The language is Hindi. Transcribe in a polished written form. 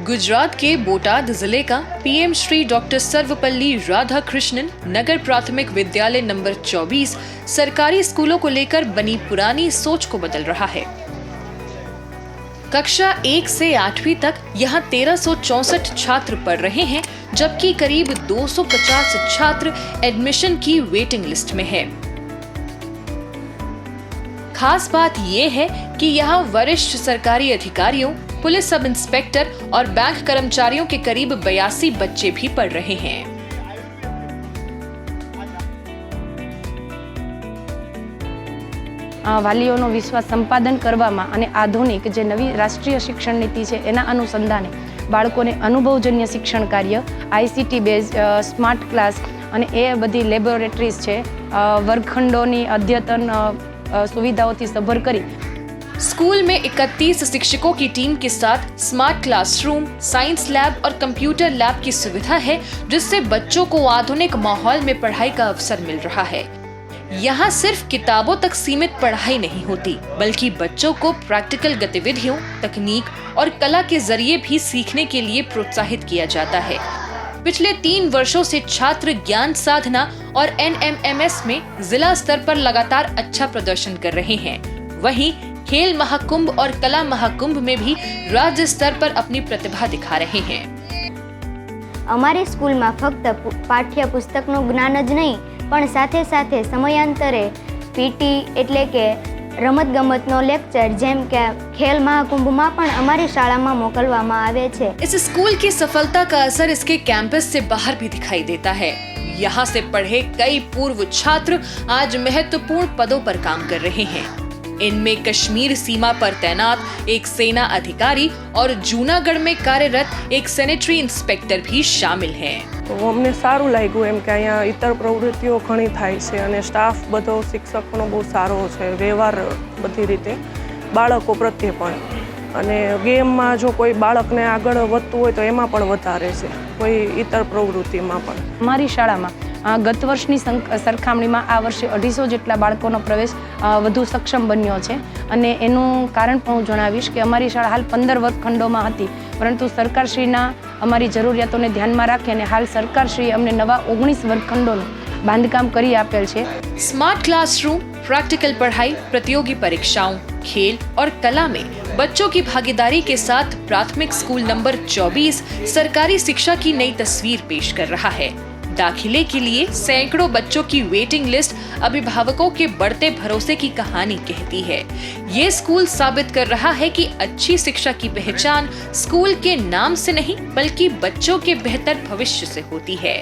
गुजरात के बोटाद जिले का पीएम श्री डॉक्टर सर्वपल्ली राधाकृष्णन नगर प्राथमिक विद्यालय नंबर 24 सरकारी स्कूलों को लेकर बनी पुरानी सोच को बदल रहा है। कक्षा 1 से 8वीं तक यहाँ 1364 छात्र पढ़ रहे हैं, जबकि करीब 250 छात्र एडमिशन की वेटिंग लिस्ट में है। खास बात यह है कि यहाँ वरिष्ठ सरकारी अधिकारियों, पुलिस सब इंस्पेक्टर और बैंक कर्मचारियों के करीब 82 बच्चे भी पढ़ रहे हैं। વાલીઓનો વિશ્વાસ સંપાદન કરવામાં અને આધુનિક જે નવી રાષ્ટ્રીય શિક્ષણ નીતિ છે એના અનુસંધાને બાળકોને અનુભવજન્ય શિક્ષણ કાર્ય, ICT બેઝ સ્માર્ટ ક્લાસ અને એ બધી લેબોરેટરીઝ છે, વર્ગખંડોની અદ્યતન સુવિધાઓથી સભર કરી स्कूल में 31 शिक्षकों की टीम के साथ स्मार्ट क्लासरूम, साइंस लैब और कंप्यूटर लैब की सुविधा है, जिससे बच्चों को आधुनिक माहौल में पढ़ाई का अवसर मिल रहा है। यहाँ सिर्फ किताबों तक सीमित पढ़ाई नहीं होती, बल्कि बच्चों को प्रैक्टिकल गतिविधियों, तकनीक और कला के जरिए भी सीखने के लिए प्रोत्साहित किया जाता है। पिछले 3 वर्षों से छात्र ज्ञान साधना और NMMS में जिला स्तर पर लगातार अच्छा प्रदर्शन कर रहे हैं। वहीं खेल महाकुंभ और कला महाकुंभ में भी राज्य स्तर पर अपनी प्रतिभा दिखा रहे हैं। અમારી સ્કૂલમાં ફક્ત પાઠ્ય પુસ્તકનું જ્ઞાન જ નહીં, પણ સાથે સાથે સમયાંતરે PT એટલે કે રમતગમતનો લેક્ચર જેમ કે ખેલ મહાકુંભમાં પણ અમારી શાળામાં મોકલવામાં આવે છે। इस स्कूल की सफलता का असर इसके कैंपस से बाहर भी दिखाई देता है। यहाँ से पढ़े कई पूर्व छात्र आज महत्वपूर्ण पदों पर काम कर रहे हैं। इनमें कश्मीर सीमा पर तैनात एक सेना अधिकारी और जूनागढ़ में कार्यरत एक सैनिटरी इंस्पेक्टर भी शामिल हैं। तो अमने सारू लाग्યું એમ કે અહીંયા ઇતર પ્રવૃત્તિઓ ઘણી થાય છે અને સ્ટાફ બધો શિક્ષકનો બહુ સારો છે, વ્યવહાર બધી રીતે બાળકો પ્રત્યે પણ, અને ગેમમાં જો કોઈ બાળકને આગળ વધતું હોય તો એમાં પણ વધારે છે, કોઈ ઇતર પ્રવૃત્તિમાં પણ। અમારી શાળામાં ગત વર્ષની સરખામણીમાં આ વર્ષે 250 જેટલા બાળકોનો પ્રવેશ વધુ સક્ષમ બન્યો છે, અને એનું કારણ પણ હું જણાવીશ કે અમારી શાળા હાલ 15 વર્ગખંડોમાં હતી, પરંતુ સરકારશ્રીના અમારી જરૂરિયાતોને ધ્યાનમાં રાખી અને હાલ સરકારશ્રીએ અમને નવા 19 વર્ગખંડોનું બાંધકામ કરી આપેલ છે। स्मार्ट क्लासरूम, प्रैक्टिकल पढ़ाई, प्रतियोगी परीक्षाओं, खेल और कला में बच्चों की भागीदारी के साथ प्राथमिक स्कूल नंबर 24 सरकारी शिक्षा की नई तस्वीर पेश कर रहा है। दाखिले के लिए सैकड़ों बच्चों की वेटिंग लिस्ट अभिभावकों के बढ़ते भरोसे की कहानी कहती है। ये स्कूल साबित कर रहा है कि अच्छी शिक्षा की पहचान स्कूल के नाम से नहीं, बल्कि बच्चों के बेहतर भविष्य से होती है।